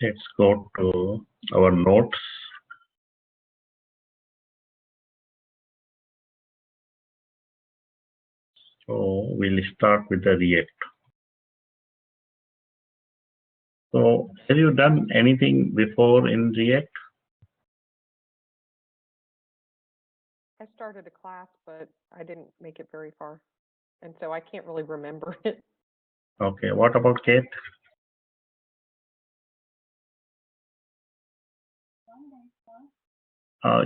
Let's go to our notes. So we'll start with the React. So have you done anything before in React? I started a class, but I didn't make it very far. And so I can't really remember it. Okay, what about Kate?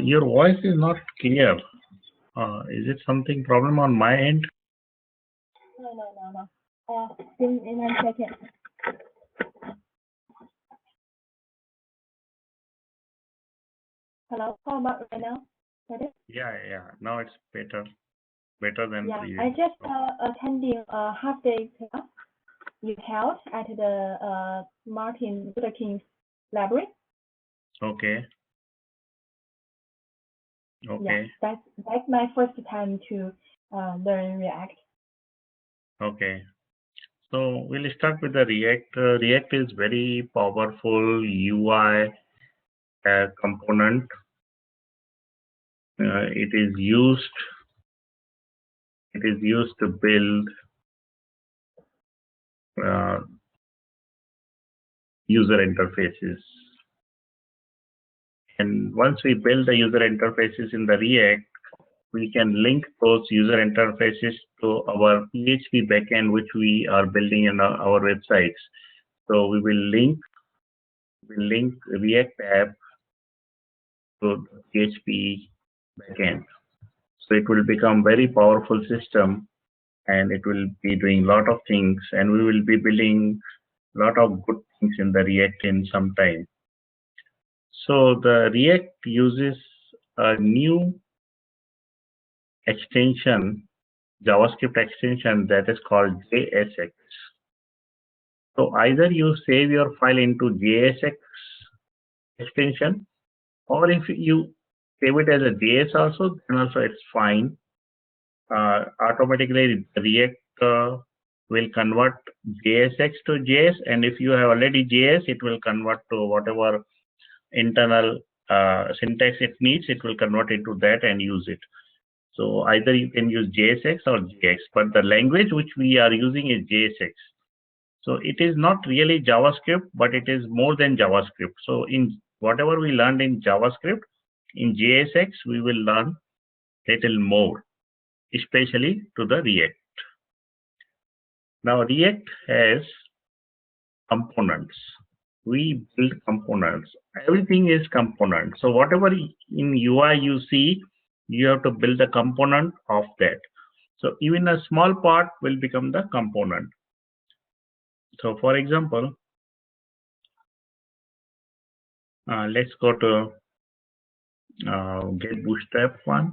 Your voice is not clear. Is it something problem on my end? No. In 1 second. Hello, how about right now? Better? Yeah. Now it's better than Yeah, previous. I just attending a half-day class you held at the Martin Luther King Library. Okay. Yeah, that's my first time to learn React. Okay. So we'll start with the React. React is very powerful UI component. It is used to build user interfaces. And once we build the user interfaces in the React, we can link those user interfaces to our PHP backend, which we are building in our websites. So we will link React app to the PHP backend. So it will become very powerful system, and it will be doing a lot of things, and we will be building a lot of good things in the React in some time. So the React uses a new extension, JavaScript extension, that is called JSX. So either you save your file into JSX extension, or if you save it as a JS also, then also it's fine. Automatically React will convert JSX to JS, and if you have already JS, it will convert to whatever internal syntax it needs. It will convert into that and use it. So either you can use JSX or JX, but the language which we are using is JSX. So it is not really JavaScript, but it is more than JavaScript. So in whatever we learned in JavaScript, in JSX we will learn little more, especially to the React. Now React has components. We build components. Everything is component. So whatever in UI you see, you have to build a component of that. So even a small part will become the component. So for example, let's go to get Bootstrap one.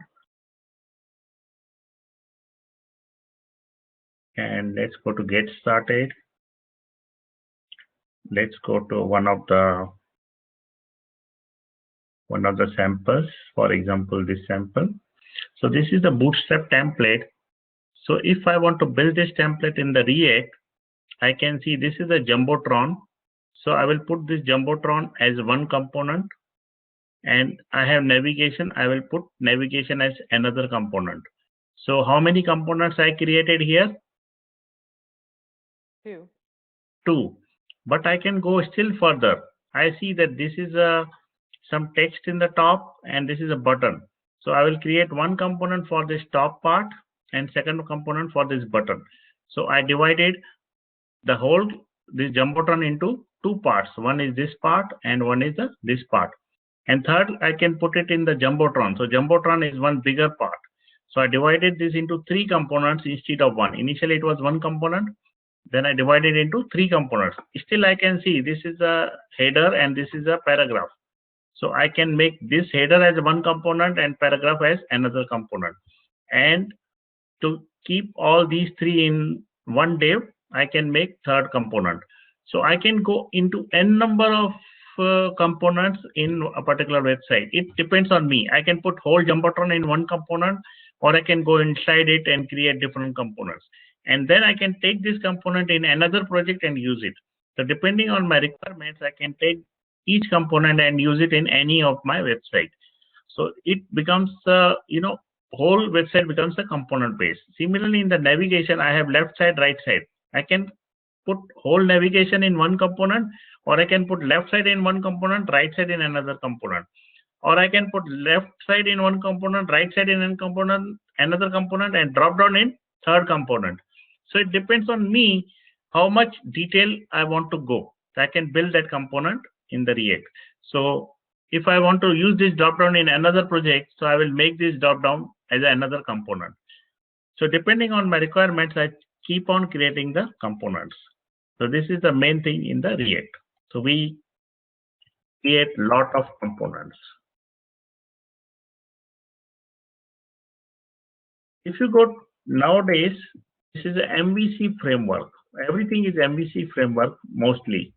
And let's go to get started. Let's go to one of the samples, for example, this sample. So this is the Bootstrap template. So if I want to build this template in the React, I can see this is a Jumbotron. So I will put this Jumbotron as one component, and I have navigation. I will put navigation as another component. So how many components I created here? Two. But I can go still further. I see that this is some text in the top, and this is a button. So I will create one component for this top part and second component for this button. So I divided the whole this Jumbotron into two parts. One is this part and one is this part. And third, I can put it in the Jumbotron. So Jumbotron is one bigger part. So I divided this into three components instead of one. Initially it was one component. Then I divided into three components. Still I can see this is a header and this is a paragraph. So I can make this header as one component and paragraph as another component. And to keep all these three in one div, I can make third component. So I can go into n number of components in a particular website. It depends on me. I can put whole Jumbotron in one component, or I can go inside it and create different components. And then I can take this component in another project and use it. So depending on my requirements, I can take each component and use it in any of my website. So it becomes, whole website becomes a component base. Similarly, in the navigation, I have left side, right side. I can put whole navigation in one component, or I can put left side in one component, right side in another component. Or I can put left side in one component, right side in another component, and drop down in third component. So it depends on me how much detail I want to go. So I can build that component in the React. So if I want to use this drop down in another project, so I will make this drop down as another component. So depending on my requirements, I keep on creating the components. So this is the main thing in the React. So we create lot of components. If you go nowadays, this is a MVC framework. Everything is MVC framework mostly.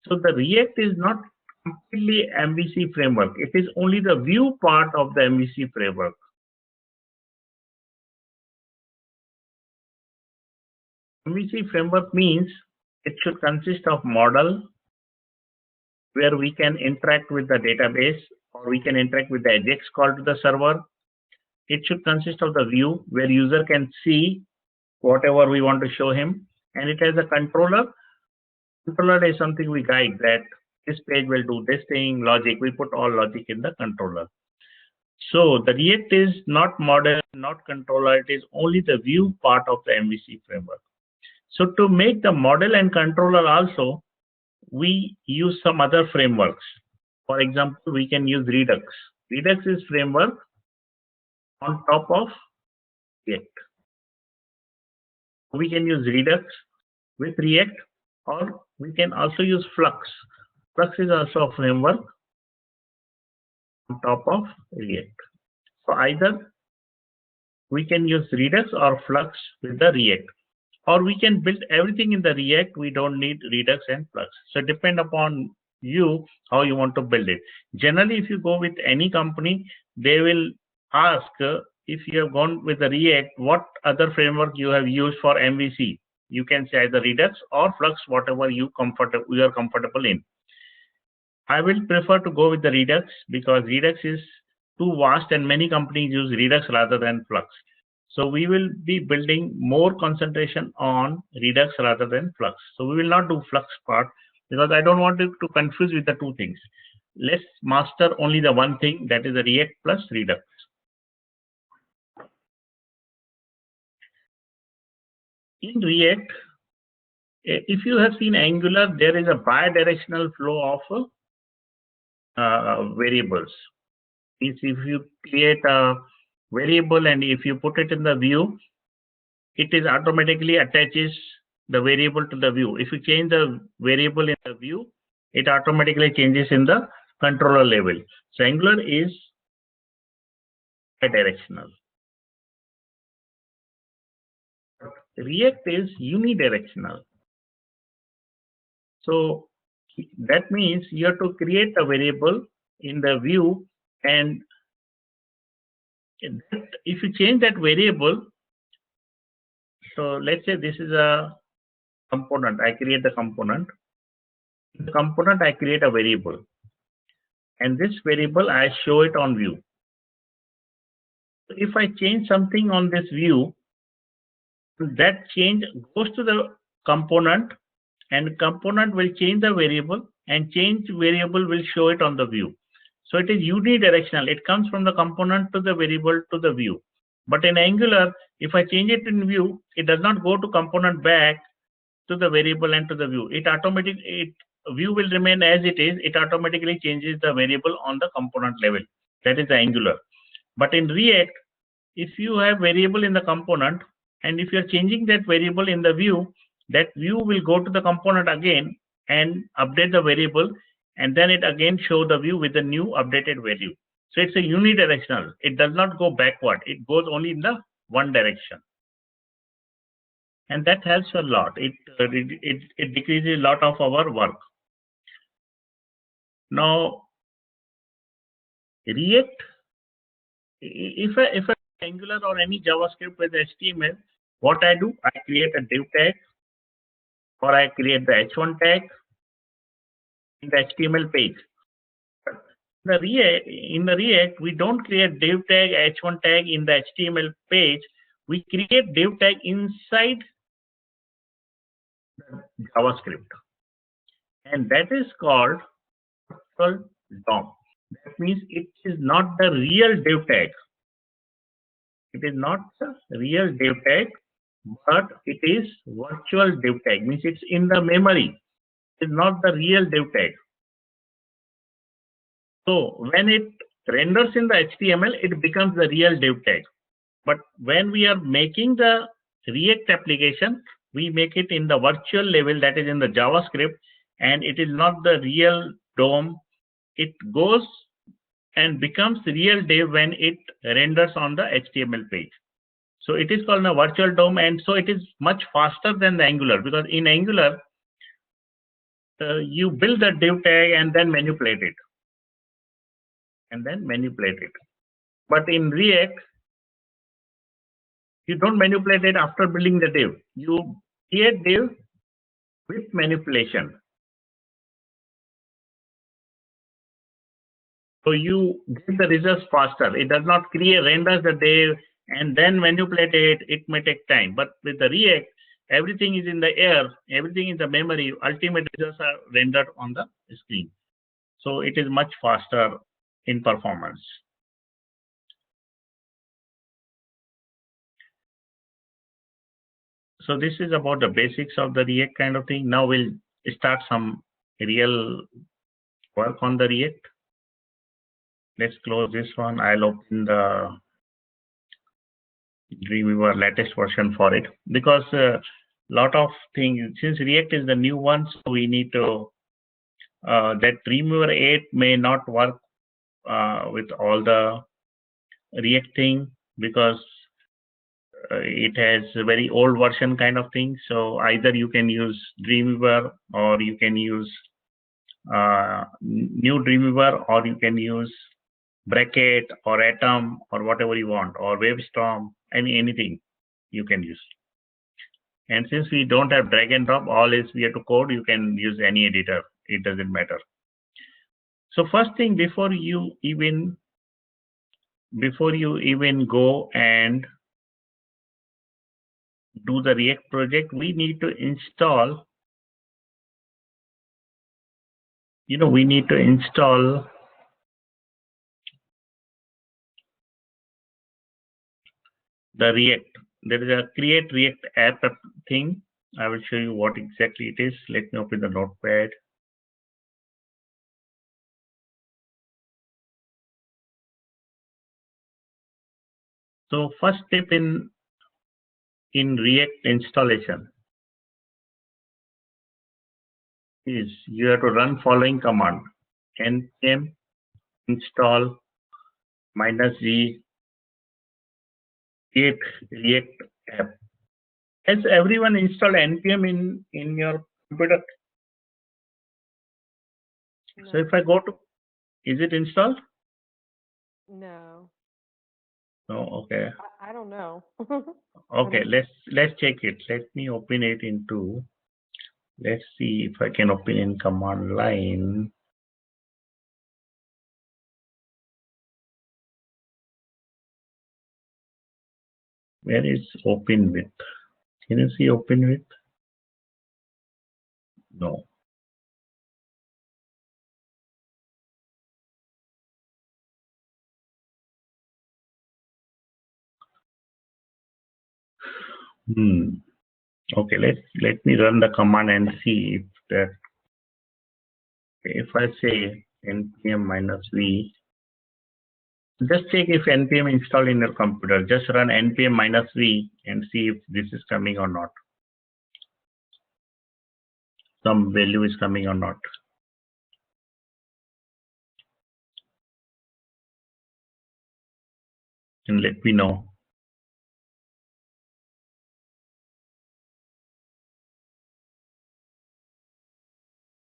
So the React is not completely MVC framework. It is only the view part of the MVC framework. MVC framework means it should consist of model where we can interact with the database, or we can interact with the AJAX call to the server. It should consist of the view where user can see whatever we want to show him, and it has a controller. Controller is something we guide that this page will do this thing, logic. We put all logic in the controller. So the React is not model, not controller. It is only the view part of the MVC framework. So to make the model and controller also, we use some other frameworks. For example, we can use Redux. Redux is framework on top of React. We can use Redux with React, or we can also use Flux. Flux is also a framework on top of React. So either we can use Redux or Flux with the React, or we can build everything in the React. We don't need Redux and Flux. So depend upon you how you want to build it. Generally, if you go with any company, they will ask if you have gone with the React, what other framework you have used for MVC. You can say either Redux or Flux, whatever you are comfortable in. I will prefer to go with the Redux because Redux is too vast and many companies use Redux rather than Flux. So we will be building more concentration on Redux rather than Flux. So we will not do Flux part because I don't want it to confuse with the two things. Let's master only the one thing, that is the React plus Redux. In React, if you have seen Angular, there is a bidirectional flow of variables. If you create a variable and if you put it in the view, it is automatically attaches the variable to the view. If you change the variable in the view, it automatically changes in the controller level. So Angular is bidirectional. React is unidirectional. So that means you have to create a variable in the view, and if you change that variable, so let's say this is a component. I create the component. In the component, I create a variable, and this variable I show it on view. So if I change something on this view, that change goes to the component, and component will change the variable, and change variable will show it on the view. So it is unidirectional. It comes from the component to the variable to the view. But in Angular, if I change it in view, it does not go to component back to the variable and to the view. View will remain as it is. It automatically changes the variable on the component level. That is the Angular. But in React, if you have variable in the component, and if you're changing that variable in the view, that view will go to the component again and update the variable, and then it again show the view with the new updated value. So it's a unidirectional. It does not go backward. It goes only in the one direction. And that helps a lot. It decreases a lot of our work. Now, React, if I Angular or any JavaScript with HTML, what I do, I create a div tag. or I create the H1 tag in the HTML page. In the React, we don't create div tag, H1 tag in the HTML page. We create div tag inside the JavaScript, and that is called virtual DOM. That means it is not the real div tag. It is not the real div tag, but it is virtual div tag. Means it's in the memory. It's not the real div tag. So when it renders in the HTML, it becomes the real div tag. But when we are making the React application, we make it in the virtual level, that is in the JavaScript, and it is not the real DOM. It goes and becomes real div when it renders on the HTML page. So it is called a virtual DOM, and so it is much faster than the Angular, because in Angular, you build the div tag and then manipulate it. But in React, you don't manipulate it after building the div. You create div with manipulation. So you get the results faster. It does not renders the div and then manipulate it. It may take time. But with the React, everything is in the air, everything is the memory. Ultimate results are rendered on the screen. So it is much faster in performance. So this is about the basics of the React kind of thing. Now we'll start some real work on the React. Let's close this one. I'll open the Dreamweaver latest version for it, because a lot of things, since React is the new one, so we need to, that Dreamweaver 8 may not work with all the React thing, because it has a very old version kind of thing. So either you can use Dreamweaver, or you can use new Dreamweaver, or you can use Bracket or Atom or whatever you want, or WebStorm, anything you can use. And since we don't have drag and drop, all is we have to code, you can use any editor. It doesn't matter. So first thing, before you even go and do the React project, we need to install, the React. There is a create React app thing. I will show you what exactly it is. Let me open the notepad. So first step in React installation is you have to run following command: npm install -g create React app. Has everyone installed npm in your computer? No. So if I go to, is it installed? No, No. Okay. I don't know. Okay. Let's check it. Let me open it into. Let's see if I can open in command line. Where is open with? Can you see open with? No. Okay, let me run the command and see if that. If I say npm -v, just check if npm installed in your computer. Just run npm -v and see if this is coming or not. Some value is coming or not. And let me know.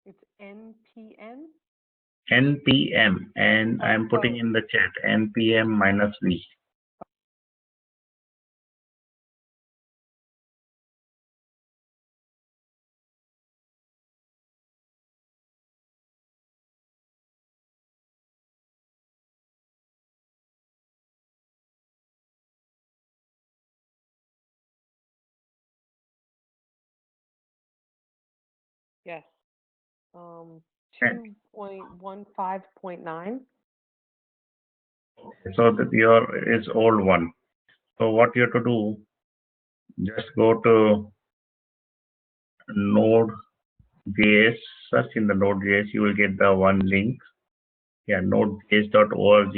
It's npm. npm, and I'm putting in the chat npm -v. Yes. And 2.15.9. so that your is old one. So what you have to do, just go to Node.js, search in the Node.js, you will get the one link. Yeah, nodejs.org,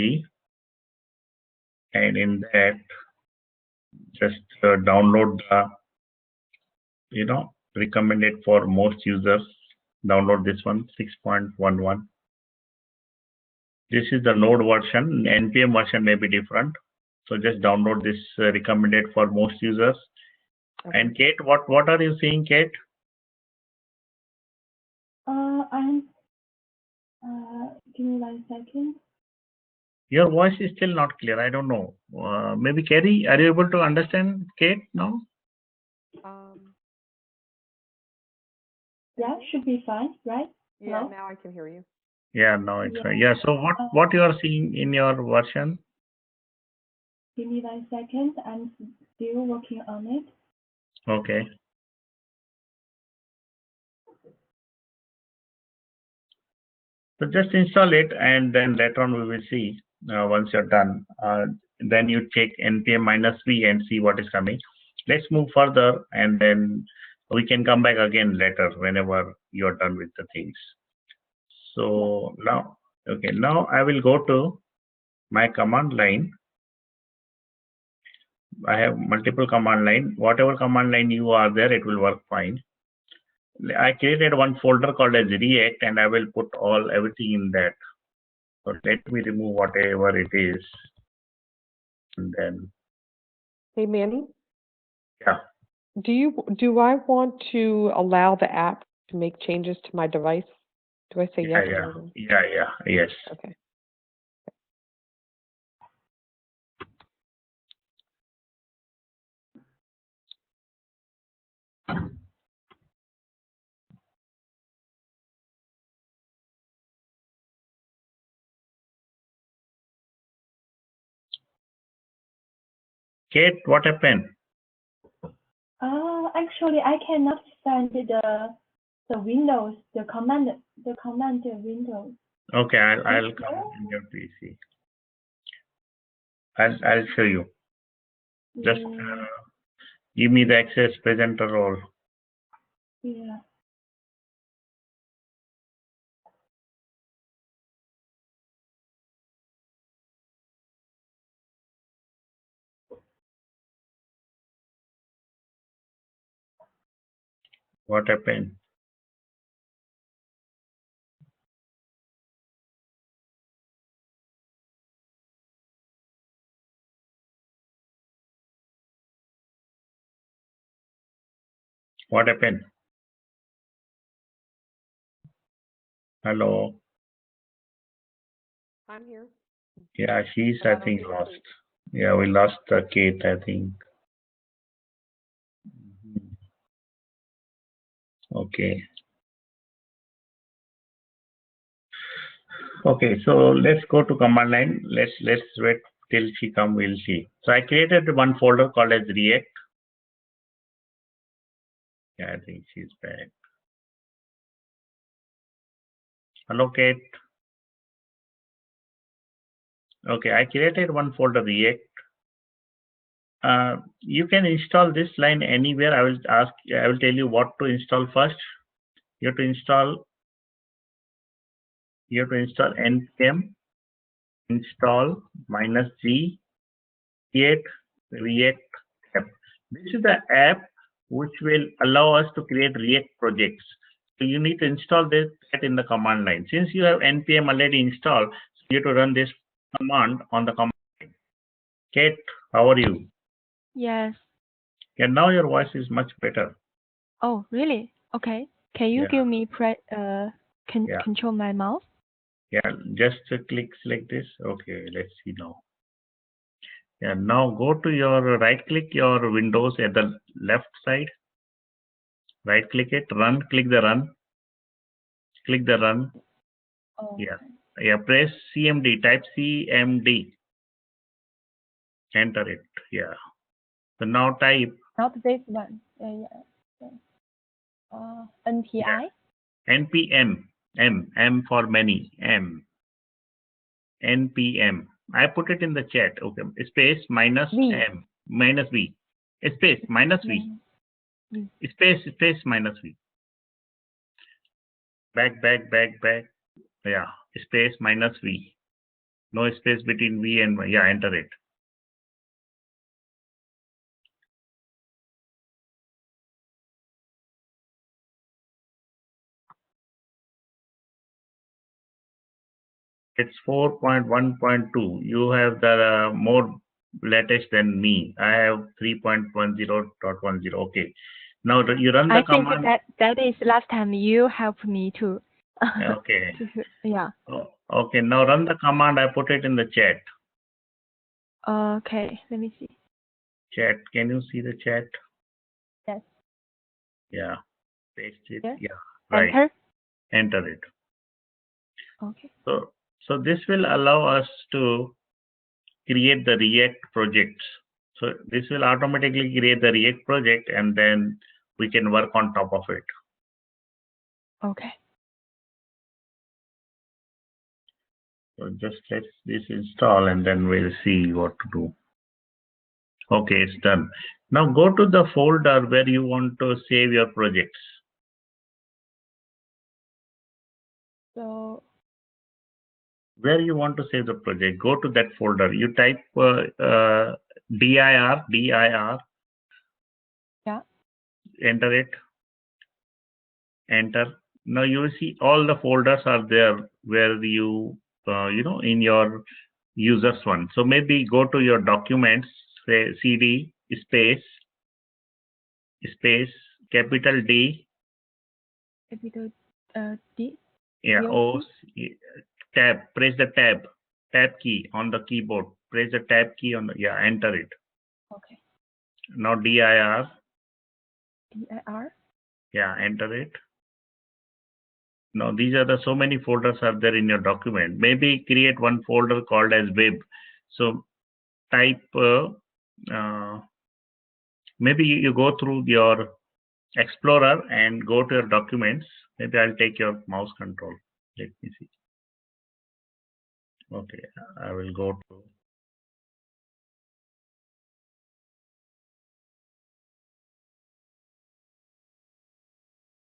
and in that, just download the, recommended for most users. Download this one, 6.11. This is the Node version. NPM version may be different. So just download this recommended for most users. Okay. And Kate, what are you seeing, Kate? Give me 1 second. Your voice is still not clear. I don't know. Maybe Kerry, are you able to understand Kate now? Yeah, should be fine, right? Yeah, Hello? now I can hear you. Yeah, now it's Yeah. fine. Yeah. So what you are seeing in your version? Give me 1 second. I'm still working on it. Okay. So just install it, and then later on we will see once you're done. Then you check npm-v and see what is coming. Let's move further, and then we can come back again later whenever you're done with the things. So now, okay, now I will go to my command line. I have multiple command line. Whatever command line you are there, it will work fine. I created one folder called as React, and I will put everything in that. So let me remove whatever it is, and then Hey, Manny, yeah, do I want to allow the app to make changes to my device? Do I say yes or no? yes. Okay. Kate, what happened? Actually, I cannot find the Windows, the command window. Okay, I'll come in your PC. I'll show you. Just give me the access presenter role. Yeah. What happened? What happened? Hello. I'm here. Yeah, she's But I I don't think hear lost. Kate. Yeah, we lost Kate, I think. Okay. Okay, so let's go to command line. Let's wait till she come. We'll see. So I created one folder called as React. Yeah, I think she's back. Hello, Kate. Okay, I created one folder React. You can install this line anywhere. I will tell you what to install first. You have to install npm install -g create React app. This is the app which will allow us to create React projects. So you need to install that in the command line. Since you have npm already installed, so you have to run this command on the command line. Kate, how are you? Yes. Yeah, now your voice is much better. Oh, really? Okay. Can you Yeah. give me Yeah. control my mouse? Yeah, just select this. Okay, let's see now. Yeah, now go to your right-click your Windows at the left side. Right-click it, run, click the run. Click the run. Oh. Yeah. Yeah, press CMD, type CMD. Enter it. Yeah. So now type. Not this one. NPI. npm, M for many, npm. I put it in the chat. Okay, space minus V. m minus v, space minus v, space minus v. Back. Yeah, space minus v. No space between v and yeah. Enter it. It's 4.1.2. You have the more latest than me. I have 3.10.10. Okay. Now you run the I think command. that is last time you helped me to. Okay. Yeah. Oh, okay. Now run the command. I put it in the chat. Okay. Let me see. Chat. Can you see the chat? Yes. Yeah. Paste it. Yes. Yeah. Right. Enter. Enter it. Okay. So this will allow us to create the React projects. So this will automatically create the React project, and then we can work on top of it. Okay. So just let this install, and then we'll see what to do. Okay, it's done. Now go to the folder where you want to save your projects. So Where you want to save the project, go to that folder. You type dir. yeah. Enter it. Enter. Now you will see all the folders are there where you in your users one. So maybe go to your documents, say cd space capital D. Capital D. Yeah. DOC? Tab. Press the tab key on the keyboard. Press the tab key on the, yeah. Enter it. Okay. Now dir. DIR. Yeah. Enter it. Now these are the so many folders are there in your document. Maybe create one folder called as web. So type maybe you go through your Explorer and go to your documents. Maybe I'll take your mouse control. Let me see. Okay, I will go to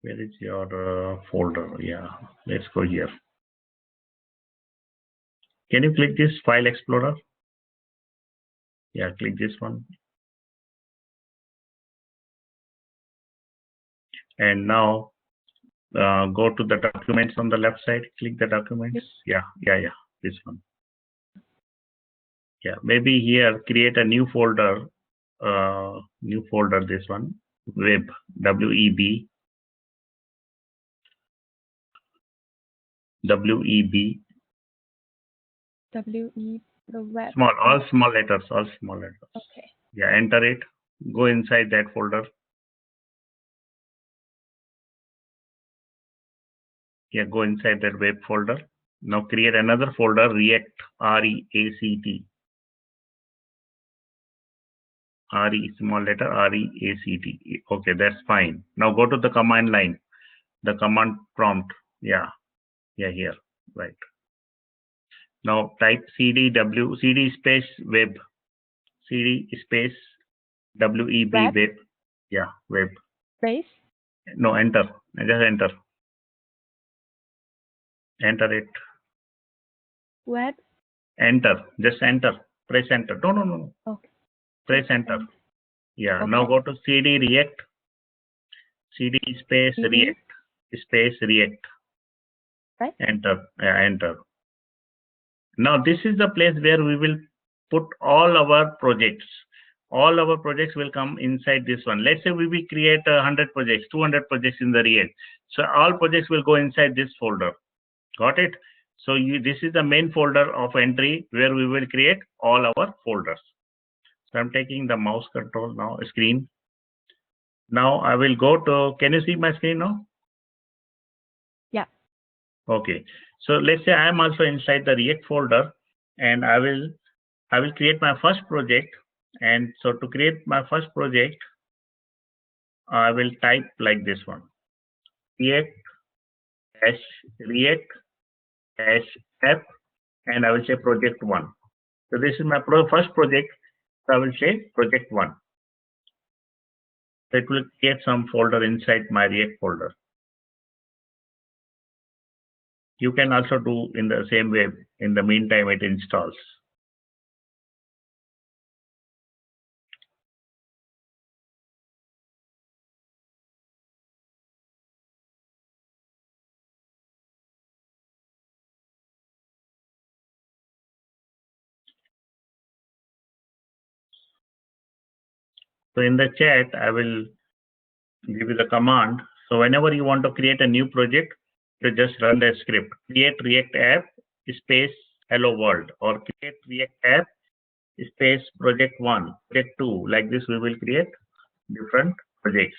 where is your folder? Yeah, let's go here. Can you click this File Explorer? Yeah, click this one. And now go to the documents on the left side. Click the documents. Yeah, this one. Yeah, maybe here create a new folder. This one, web, WEB. The web. All small letters. Okay. Yeah, enter it. Go inside that folder. Yeah, go inside that web folder. Now create another folder, React, R-E-A-C-T. Small letter, R-E-A-C-T. Okay, that's fine. Now go to the command line, the command prompt. Yeah, here, right. Now type cd space web, cd space web, Web? web. Yeah, web. Space? No, enter. Just enter. Enter it. Web? Enter. Just enter. Press enter. No. Okay. Press enter. Yeah. Okay. Now go to cd React. cd space React space React. Right. Enter. Yeah, enter. Now this is the place where we will put all our projects. All our projects will come inside this one. Let's say we will create 100 projects, 200 projects in the React. So all projects will go inside this folder. Got it? So this is the main folder of entry where we will create all our folders. So I'm taking the mouse control now, screen. Now I will go to, can you see my screen now? Yeah. Okay. So let's say I am also inside the React folder, and I will create my first project. And so to create my first project, I will type like this one, React dash react dash app, and I will say project 1. So this is my first project. So I will say project 1. So it will create some folder inside my React folder. You can also do in the same way. In the meantime, it installs. So in the chat, I will give you the command. So whenever you want to create a new project, you just run the script. Create React app space hello world, or create React app space project 1, project 2. Like this, we will create different projects.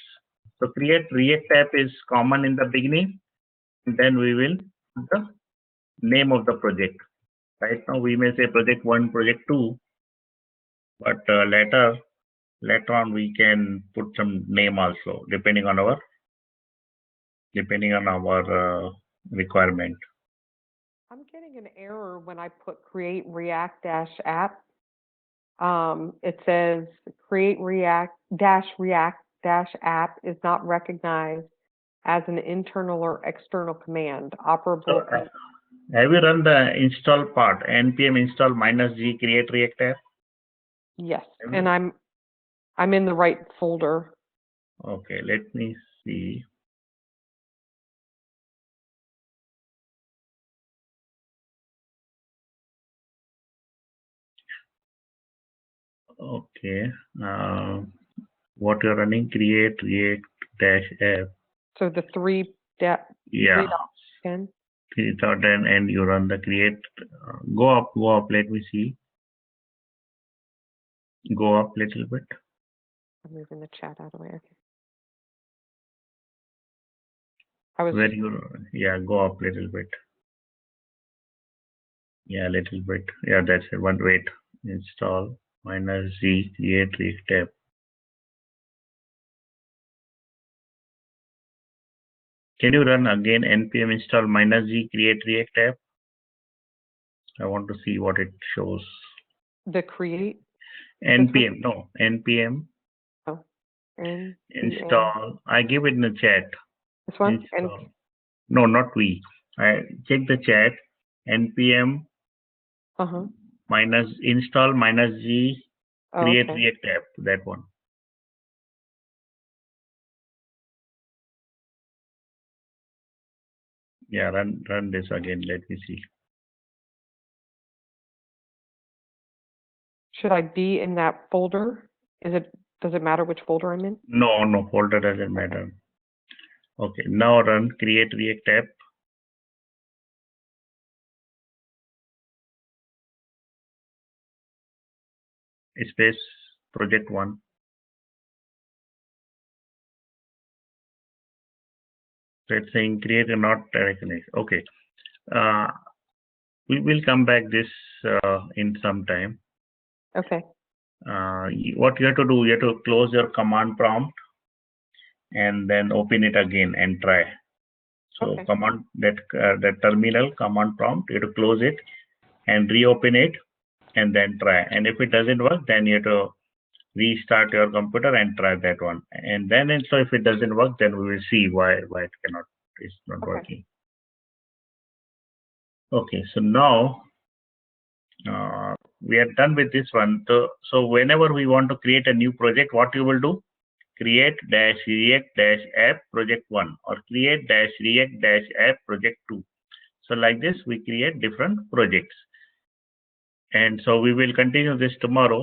So create React app is common in the beginning, and then we will put the name of the project. Right now, we may say project 1, project 2, but later on we can put some name also depending on our requirement. I'm getting an error when I put create React dash app. It says create React dash app is not recognized as an internal or external command operable. So, have you run the install part, npm install -g create React app? Yes, and I'm in the right folder. Okay, let me see. Okay, what you're running, create React dash app. So the three Yeah, 3.10. 3.10, and you run the create. Go up. Let me see. Go up a little bit. I'm moving the chat out of the way. Okay. I was Where you, yeah, go up a little bit. Yeah, a little bit. Yeah, that's it. One, wait. Install -g create React app. Can you run again npm install -g create React app? I want to see what it shows. the create. npm, no, npm Oh, and install. I give it in the chat. this one. And Install. No, not we. I check the chat. npm install -g create okay. React app. That one. Yeah, run this again. Let me see. Should I be in that folder? Does it matter which folder I'm in? No, folder doesn't matter. Okay, now run create React app. Space project 1. So it's saying create and not recognized. Okay. We will come back this in some time. Okay. What you have to do, you have to close your command prompt and then open it again and try. So Okay. command that terminal command prompt, you have to close it and reopen it and then try. And if it doesn't work, then you have to restart your computer and try that one. And then so if it doesn't work, then we will see why it's not working. Okay, so now we are done with this one. So whenever we want to create a new project, what you will do? Create -react -app project 1 or create -react -app project 2. So like this, we create different projects. And so we will continue this tomorrow,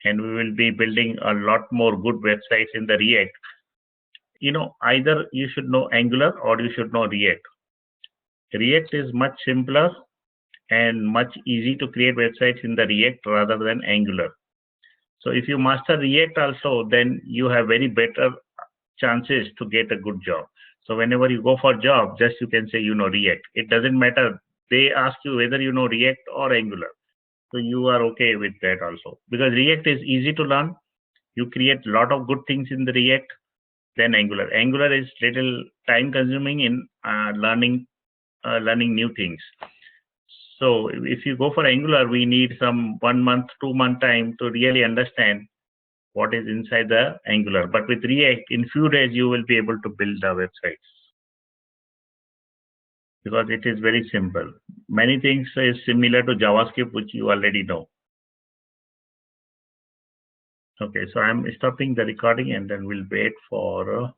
and we will be building a lot more good websites in the React. You know, either you should know Angular or you should know React. React is much simpler and much easy to create websites in the React rather than Angular. So if you master React also, then you have very better chances to get a good job. So whenever you go for job, just you can say you know React. It doesn't matter. They ask you whether you know React or Angular. So you are okay with that also. Because React is easy to learn. You create a lot of good things in the React. then Angular. Angular is little time consuming in learning new things. So if you go for Angular, we need some 1 month, 2 month time to really understand what is inside the Angular. But with React, in few days, you will be able to build the websites because it is very simple. Many things is similar to JavaScript, which you already know. Okay, so I'm stopping the recording and then we'll wait for